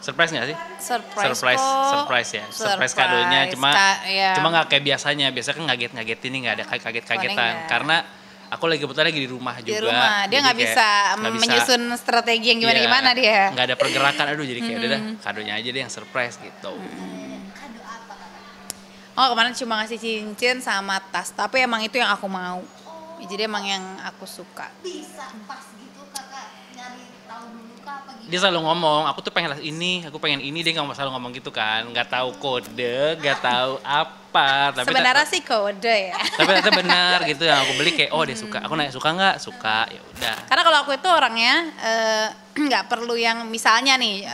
Surprise nggak sih? Surprise Ya. Surprise kadonya cuma ya. cuma nggak kayak biasanya. Biasanya kan ngaget ini nggak ada kaget-kagetan karena aku kebetulan lagi di rumah juga. Di rumah, dia nggak bisa menyusun strategi yang gimana-gimana dia. Nggak ada pergerakan, aduh jadi kayak udah kadonya aja deh yang surprise gitu. Kado apa kakak? Oh kemarin cuma ngasih cincin sama tas, tapi emang itu yang aku mau. Jadi emang yang aku suka. Bisa pas gitu kakak nyari tahu dulu kah apa gitu? Dia selalu ngomong, aku tuh pengen ini, aku pengen ini, dia nggak selalu ngomong gitu kan, nggak tahu kode, nggak tahu apa. Tapi sebenarnya sih kode ya. Tapi ternyata benar gitu yang aku beli kayak, oh dia suka. Aku nanya suka nggak? Suka, ya udah. Karena kalau aku itu orangnya nggak perlu yang misalnya nih.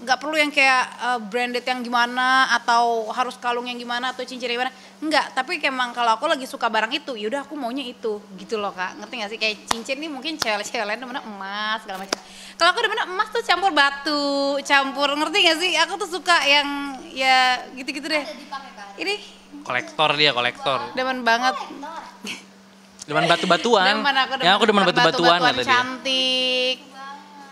Nggak perlu yang kayak branded yang gimana atau harus kalung yang gimana atau cincin yang gimana, enggak, tapi emang kalau aku lagi suka barang itu yaudah aku maunya itu gitu loh kak, ngerti nggak sih? Kayak cincin nih mungkin cewek-cewek lain demennya emas segala macam, kalau aku demennya emas tuh campur batu campur, ngerti nggak sih? Aku tuh suka yang ya gitu-gitu deh. Ini kolektor, demen banget, demen batu-batuan, yang aku demen batu-batuan kata dia. Cantik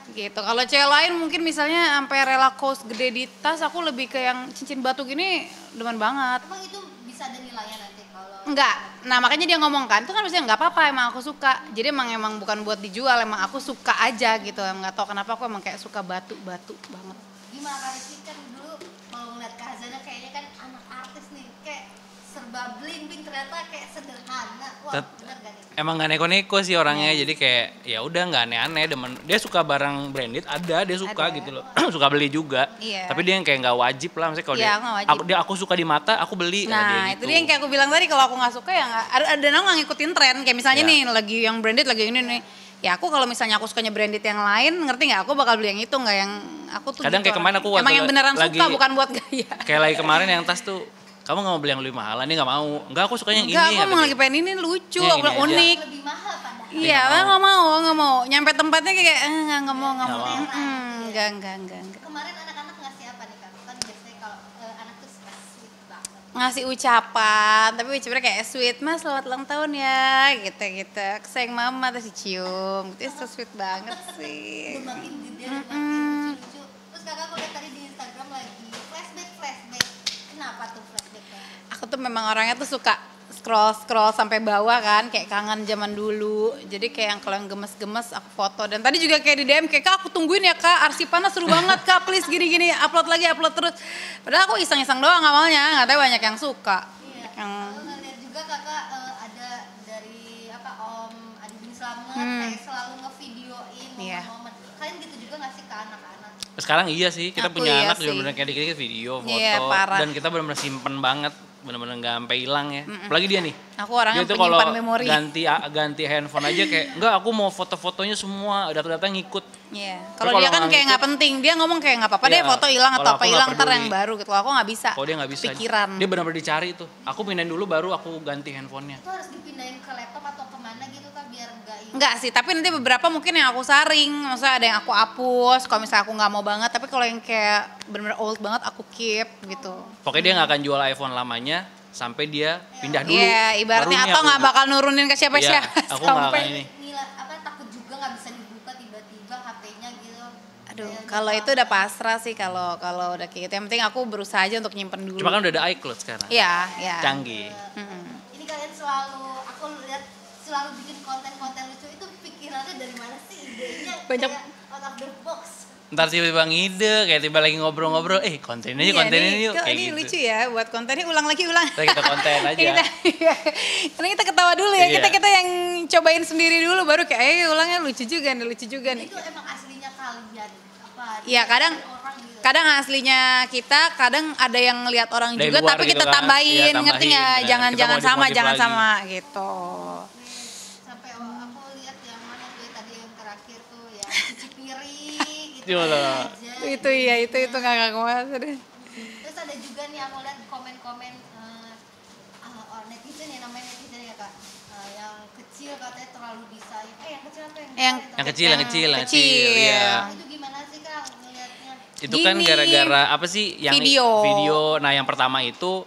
gitu. Kalau cewek lain mungkin misalnya sampai rela cost gede di tas, aku lebih ke yang cincin batu gini demen banget. Emang itu bisa ada nilainya nanti kalau? Enggak, nah makanya dia ngomong kan, itu kan maksudnya nggak apa-apa, emang aku suka. Jadi emang bukan buat dijual, emang aku suka aja gitu. Emang nggak tahu kenapa aku emang kayak suka batu-batu banget. Gimana kali sih, kan dulu kalau ngeliat Kak Hazana kayaknya kan anak artis nih, kayak serba bling-bling, ternyata kayak sederhana. Wah, bener gak nih? Emang gak neko-neko sih orangnya, jadi kayak ya udah nggak aneh-aneh, demen. Dia suka barang branded, dia suka gitu loh, suka beli juga. Iya. Tapi dia yang kayak nggak wajib lah, misalnya kalau aku suka di mata, aku beli. Nah gitu. itu dia yang kayak aku bilang tadi, kalau aku nggak suka ya nggak. Ada orang nggak ngikutin tren, kayak misalnya nih lagi yang branded lagi ini nih. Ya aku kalau misalnya aku sukanya branded yang lain, ngerti nggak? Aku bakal beli yang itu, nggak yang aku tuh. Kadang gitu kayak kemarin aku emang yang beneran lagi, suka, bukan buat gaya. Kayak lagi kemarin yang tas tuh, kamu nggak mau beli yang lebih mahal? Ini nggak mau. Enggak, aku sukanya yang Enggak, ini. aku emang lagi pengen ini lucu, unik. Lebih mahal padahal. Iya, nggak mau. Nyampe tempatnya kayak nggak mau. Enggak. Kemarin anak-anak ngasih apa nih kak? Kan biasanya kalau anak tuh suka sweet banget. Ngasih ucapan, tapi ucapannya kayak sweet, mas selamat ulang tahun ya, gitu. Sayang mama, terus dicium, itu so sweet banget sih. Makin dia lucu-lucu. Terus kakak aku lihat tadi di Instagram lagi flashback. Kenapa tuh flashbacknya? Aku tuh memang orangnya tuh suka scroll sampai bawah kan, kayak kangen zaman dulu. Jadi kayak yang kalau yang gemes-gemes aku foto. Dan tadi juga kayak di DM kayak, kak aku tungguin ya kak, arsipannya seru banget kak, please gini-gini, upload terus. Padahal aku iseng-iseng doang awalnya, nggak tahu banyak yang suka. Iya. Aku ngeliat juga kakak ada dari Om Adi Bin Slamet kayak selalu ngevideoin momen-momen. Kalian gitu juga nggak sih ke anak-anak? Sekarang iya sih, kita Aku punya iya anak juga sih. bener kayak dikit-dikit video, foto, Iya, parah. dan kita bener-bener simpen banget, bener-bener nggak sampai hilang ya. Apalagi dia nih. Aku orangnya Dia tuh kalau penyimpan memori. ganti handphone aja kayak, enggak aku mau foto-fotonya semua, data-data ngikut. Iya. Tapi Kalau dia kan nggak kayak ngikut, nggak penting, dia ngomong kayak nggak apa-apa deh Iya, foto hilang kalau atau aku apa nggak hilang, ntar peduli. yang baru gitu. Kalau aku nggak bisa. Kalau dia nggak bisa, Pikiran. dia benar-benar dicari tuh. Aku pindahin dulu baru aku ganti handphonenya. Itu harus dipindahin ke laptop atau kemana gitu kak biar nggak hilang? Enggak sih, tapi nanti beberapa mungkin yang aku saring, maksudnya ada yang aku hapus kalau misalnya aku nggak mau banget, tapi kalau yang kayak bener-bener old banget aku keep gitu. Pokoknya dia nggak akan jual iPhone lamanya sampai dia pindah dulu. Iya, ibaratnya Baru nih atau aku- nggak bakal nurunin ke siapa-siapa. Iya, aku nggak akan ini. Nila, takut juga nggak bisa dibuka tiba-tiba HP-nya gitu. Aduh, kalau itu udah pasrah sih, kalau udah kayak gitu. Yang penting aku berusaha aja untuk nyimpen dulu. Cuma kan udah ada iCloud sekarang. Iya. Canggih. Ini kalian aku lihat selalu bikin konten-konten lucu, itu pikirannya dari mana sih idenya? Banyak. Kayak out of the box. Ntar tiba-tiba ngide, kayak tiba lagi ngobrol-ngobrol, konten ini yuk, kok kayak ini gitu. lucu ya, buat kontennya ulang lagi. Ntar kita konten aja. Karena kita ketawa dulu ya, Iya. kita yang cobain sendiri dulu, baru kayak ulangnya lucu juga nih. Itu emang aslinya kalian apa? Iya, orang gitu. kadang aslinya kita, kadang ada yang ngelihat orang Dari juga, luar tapi gitu kita kan. tambahin, Iya, ngerti tambahin, nggak? benar. Jangan Kita mau sama, dimodif jangan lagi. sama gitu. Sampai aku lihat yang mana tuh ya, tadi yang terakhir tuh ya cuci piring gitu Iya lah. aja. Itu iya, itu nggak kuat deh. Terus ada juga nih aku lihat komen-komen netizen ya, namanya netizen ya kak, yang kecil katanya terlalu disayang. Yang kecil apa Yang kecil, ya. Itu gimana sih kak ngelihatnya? Itu kan Gini. gara-gara apa sih yang Video. Nah, yang pertama itu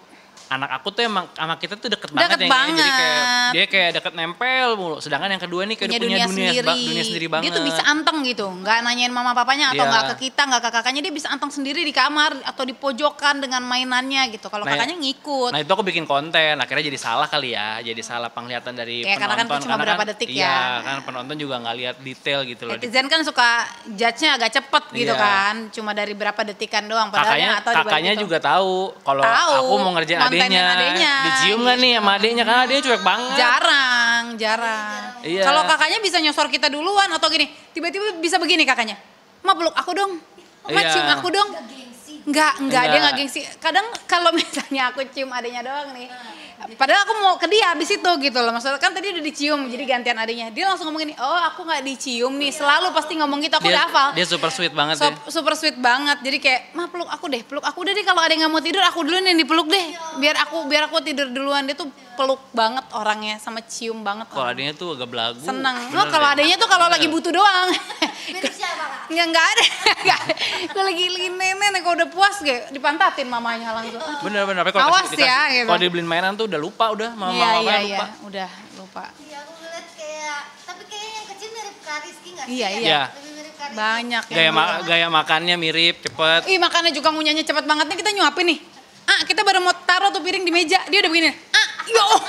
anak aku tuh emang sama kita tuh deket banget Deket ya. Jadi kayak banget. dia kayak deket nempel mulu. Sedangkan yang kedua nih kayak punya dunia dunia sendiri banget. Dia tuh bisa anteng gitu, nggak nanyain mama papanya atau Iya. nggak ke kita, nggak ke kakaknya, dia bisa anteng sendiri di kamar atau di pojokan dengan mainannya gitu. Kalau Nah, kakaknya ngikut. Nah itu aku bikin konten, akhirnya jadi salah kali ya, jadi salah penglihatan dari Ya, karena kan penonton. cuma berapa detik iya, ya. kan penonton juga nggak lihat detail gitu loh. Netizen kan suka judge-nya agak cepet gitu Iya. kan, cuma dari berapa detikan doang. Padahal Kakaknya gitu. juga tahu kalau Tahu, aku mau ngerjain kontenin adenya, dicium nggak nih sama adeknya, karena adeknya cuek banget. Jarang. Iya. Kalau kakaknya bisa nyosor kita duluan atau gini, tiba-tiba bisa begini kakaknya. Ma peluk aku dong. Ma Iya. cium aku dong. Nggak gengsi. Enggak, dia Enggak. nggak gengsi. Kadang kalau misalnya aku cium adiknya doang nih, padahal aku mau ke dia habis itu gitu loh. Maksudnya kan tadi udah dicium, jadi gantian adiknya. Dia langsung ngomong gini, oh aku nggak dicium nih. Selalu pasti ngomong gitu, aku udah hafal. Dia super sweet banget ya. Super sweet banget. Jadi kayak, ma peluk aku deh, peluk aku deh. Kalau ada yang nggak mau tidur, aku duluan yang dipeluk deh. Biar aku tidur duluan. Dia tuh peluk banget orangnya, sama cium banget. Kalau adeknya tuh agak belagu. Seneng. bener Lo kalau deh. adanya tuh kalau lagi butuh doang. Mirip siapa kak? Nggak ada. Kalau lagi nenek kalau udah puas kayak dipantatin mamanya langsung. Bener. Tapi kalau Awas ya, gitu. kalau dibeliin mainan tuh udah lupa udah, mama Iya, lupa. udah lupa. Iya aku ngeliat kayak, tapi kayaknya yang kecil mirip Kak Rizky nggak sih? Iya, Ya? iya. Lebih mirip Kak Rizky. Banyak Gaya makannya mirip, cepet. Ih, makannya juga ngunyahnya cepet banget nih, kita nyuapin nih. Kita baru mau taruh tuh piring di meja, dia udah begini. Ya Allah.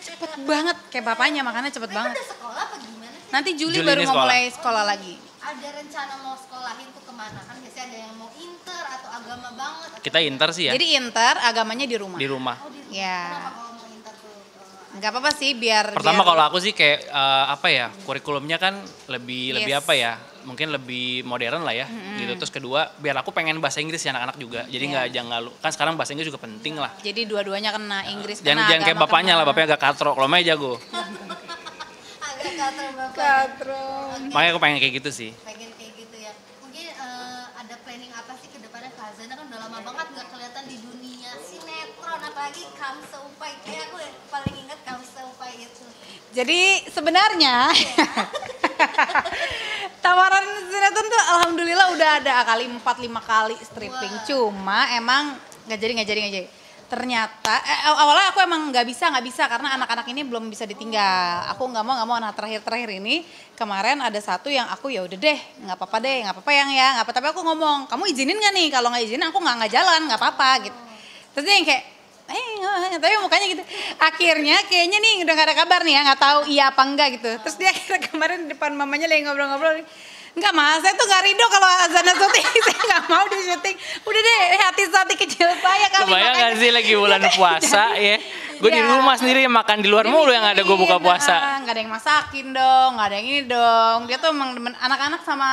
Cepet banget, kayak bapaknya makannya cepet Mereka banget. udah sekolah apa gimana sih? Nanti Juli Juli baru ini mau sekolah. mulai sekolah lagi. Ada rencana mau sekolahin tuh kemana? Kan biasanya ada yang mau inter atau agama banget. Atau Kita inter sih ya, Jadi inter, agamanya di rumah. di rumah. Oh, di rumah. Ya. Kenapa kalau mau inter tuh? Nggak apa-apa sih, biar Pertama biar- kalau aku sih kayak apa ya, kurikulumnya kan lebih Yes. apa ya, mungkin lebih modern lah ya gitu. Terus kedua biar aku pengen bahasa Inggris ya anak-anak juga, jadi Iya. nggak jangan kan sekarang bahasa Inggris juga penting lah. Jadi dua-duanya kena Inggris, Jangan kena kayak agama, bapaknya kena. lah, bapaknya agak katro, kalau Maya jago. Agak kater bapak. Katro. Makanya aku pengen kayak gitu sih. Pengen kayak gitu ya. Mungkin ada planning apa sih ke depannya Kak Zana, kan udah lama banget nggak kelihatan di dunia sinetron, apalagi Kamu Seupai. Kayak aku paling ingat Kamu Seupai itu. Jadi sebenarnya tawaran sinetron tuh alhamdulillah udah ada kali 4-5 kali stripping. Wah. Cuma emang nggak jadi. Ternyata awalnya aku emang nggak bisa karena anak-anak ini belum bisa ditinggal. Aku nggak mau anak terakhir ini kemarin ada satu yang aku ya udah deh nggak apa-apa yang ya nggak apa, tapi aku ngomong kamu izinin nggak nih, kalau nggak izinin aku nggak jalan, nggak apa-apa gitu. Terus dia yang kayak tapi mukanya gitu. Akhirnya kayaknya nih udah gak ada kabar nih ya, nggak tahu iya apa enggak gitu. Terus dia akhirnya kemarin di depan mamanya lagi ngobrol-ngobrol. Enggak mas, saya tuh gak ridho kalau Azana syuting, saya gak mau di syuting. Udah deh, hati kecil saya kali. Kebayang gak sih lagi bulan puasa ya, gue di Iya. rumah sendiri makan di luar mulu yang ada gue buka puasa. Gak ada yang masakin dong, gak ada yang ini dong. Dia tuh emang demen, anak-anak sama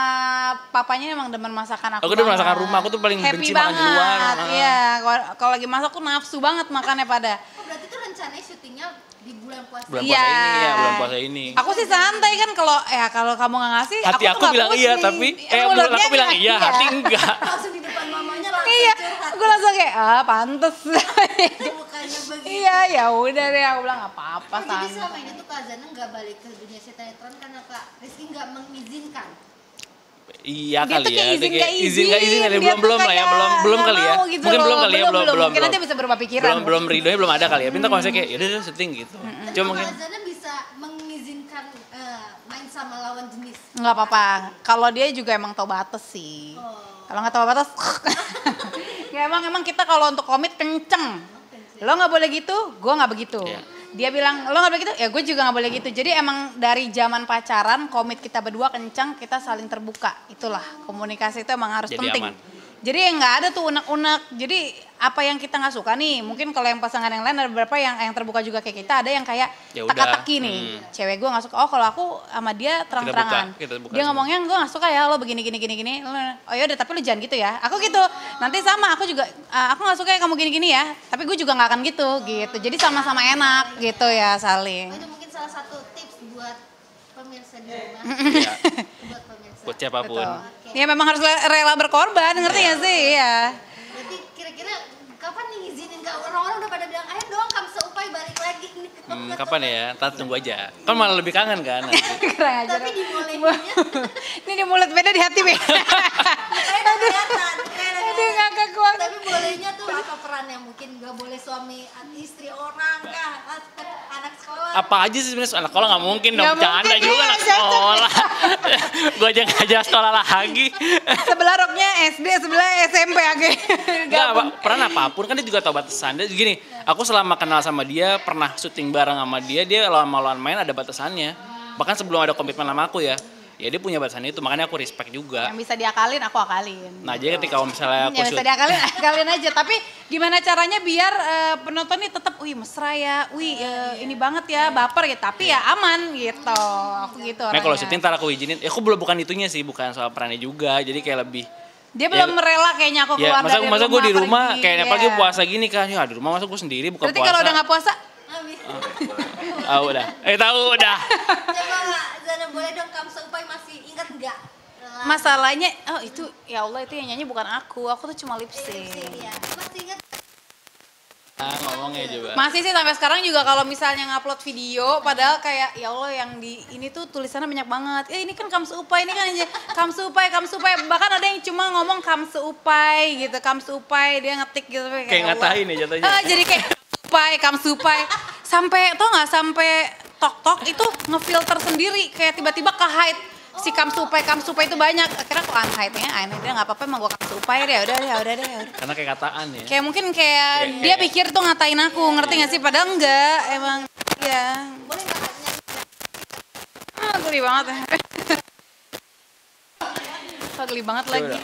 papanya emang demen masakan aku. Aku demen banget. masakan rumah, aku tuh paling Happy benci makan di luar. banget, iya. Kalau lagi masak tuh nafsu banget makannya pada. Oh berarti tuh rencananya syutingnya di bulan puasa. Bulan Iya. puasa ini ya, bulan puasa ini. Aku sih santai kan, kalau kamu nggak ngasih, Hati tuh aku nggak bilang iya, pusing. tapi mulut Mulutnya aku bilang iya, hati enggak. Langsung di depan mamanya langsung Iya, curhat. gue langsung kayak pantes. Bukannya begitu. Iya, ya udah deh, aku bilang nggak apa-apa Oh, jadi santai. selama ini tuh Kak Zana nggak balik ke dunia sinetron karena Kak Rizky nggak mengizinkan. Iya Dia kali tuh ya, kayak itu izin kayak nggak izin nggak izin ada Dia tuh belum lah ya, kayak belum nggak kali ya. mau gitu Mungkin loh. belum kali ya, belum. Mungkin nanti bisa berubah pikiran. Belum ridonya belum ada kali ya. Pintar kalau saya kayak yaudah syuting gitu. Tapi Cuma mungkin Kak Zana bisa mengizinkan main sama lawan jenis. Nggak apa-apa. Kalau dia juga emang tahu batas sih. Oh. Kalau nggak tahu batas, ya emang kita kalau untuk komit kenceng. Lo nggak boleh gitu, gue nggak begitu. Iya. Dia bilang lo nggak boleh gitu, ya gue juga nggak boleh gitu. Jadi emang dari zaman pacaran komit kita berdua kenceng, kita saling terbuka. Itulah komunikasi itu emang harus Jadi penting. aman. Jadi nggak ada tuh unek-unek. Jadi apa yang kita nggak suka nih, mungkin kalau yang pasangan yang lain ada beberapa yang terbuka juga kayak kita, ada yang kayak Ya udah, teka-teki nih. Cewek gue nggak suka. Oh kalau aku sama dia terang-terangan. kita buka Dia semua. ngomongnya gue nggak suka ya lo begini. Oh yaudah tapi lu jangan gitu ya. Aku gitu. Nanti sama aku juga aku nggak suka ya kamu gini ya. Tapi gue juga nggak akan gitu. Jadi sama-sama enak gitu ya saling. Oh, itu mungkin salah satu tips buat pemirsa di rumah. Iya. Buat pemirsa. Buat siapapun. Betul. Ya memang harus rela berkorban, ngerti Iya. gak sih? Ya. Berarti kira-kira kapan nih ngizinin Kak? Orang-orang udah pada bilang ayo dong Kamu Seupai balik lagi nih. Kapan ya? Ntar tunggu aja. Kan malah lebih kangen kan nanti. Kurang ajar. Tapi dibolehinnya Ini di mulut beda, di hati beda. kayak udah kelihatan. Aduh ngakak kuat. Tapi bolehnya tuh apa perannya? Mungkin gak boleh suami apa aja sih sebenarnya anak sekolah nggak mungkin dong, Nggak bercanda mungkin, juga iya, anak sekolah. Gue aja ngajak sekolah lagi. Sebelah roknya SD, sebelah SMP aja. Enggak, peran apapun kan dia juga tahu batasan. Dia gini, aku selama kenal sama dia, pernah syuting bareng sama dia lawan main ada batasannya. Bahkan sebelum ada komitmen sama aku ya dia punya batasan itu, makanya aku respect juga. Yang bisa diakalin, aku akalin. Nah, jadi ketika misalnya aku yang bisa diakalin, akalin aja. Tapi gimana caranya biar penonton ini tetap, wih mesra ya, wih ini banget ya, baper gitu. Tapi ya aman gitu, aku gitu orangnya. Nah, kalau syuting ntar aku izinin, aku bukan itunya sih, bukan soal perannya juga. Jadi kayak lebih dia belum rela kayaknya aku keluar dari rumah. Masa gue di rumah, pergi, kayak apalagi puasa gini kan, ya di rumah masa gue sendiri buka berarti puasa. kalau udah gak puasa? Udah. Tahu udah. Coba nggak, Zana boleh dong kamu seupai masih ingat nggak? Masalahnya, itu ya Allah itu yang nyanyi bukan aku tuh cuma lip sync. Ya, masih ingat? Ngomongnya juga. Masih sih sampai sekarang juga kalau misalnya ngupload video, padahal kayak ya Allah yang di ini tuh tulisannya banyak banget. Ini kan kamseupai, ini kan kamseupai. Bahkan ada yang cuma ngomong kamseupai gitu, kamseupai dia ngetik gitu Kayak ngatain ya jatuhnya. Jadi kayak kamseupai. Sampai tau nggak sampai tok itu ngefilter sendiri kayak tiba-tiba ke hide si kamseupai itu banyak. Akhirnya aku unhide-nya, dia nggak apa-apa emang gue kamseupai deh, ya udah. Karena kayak kataan ya. Kayak mungkin kayak dia pikir tuh ngatain aku, ngerti gak sih? Padahal enggak, emang ya. Boleh nggak nyanyi? Geli banget ya. Geli banget lagi.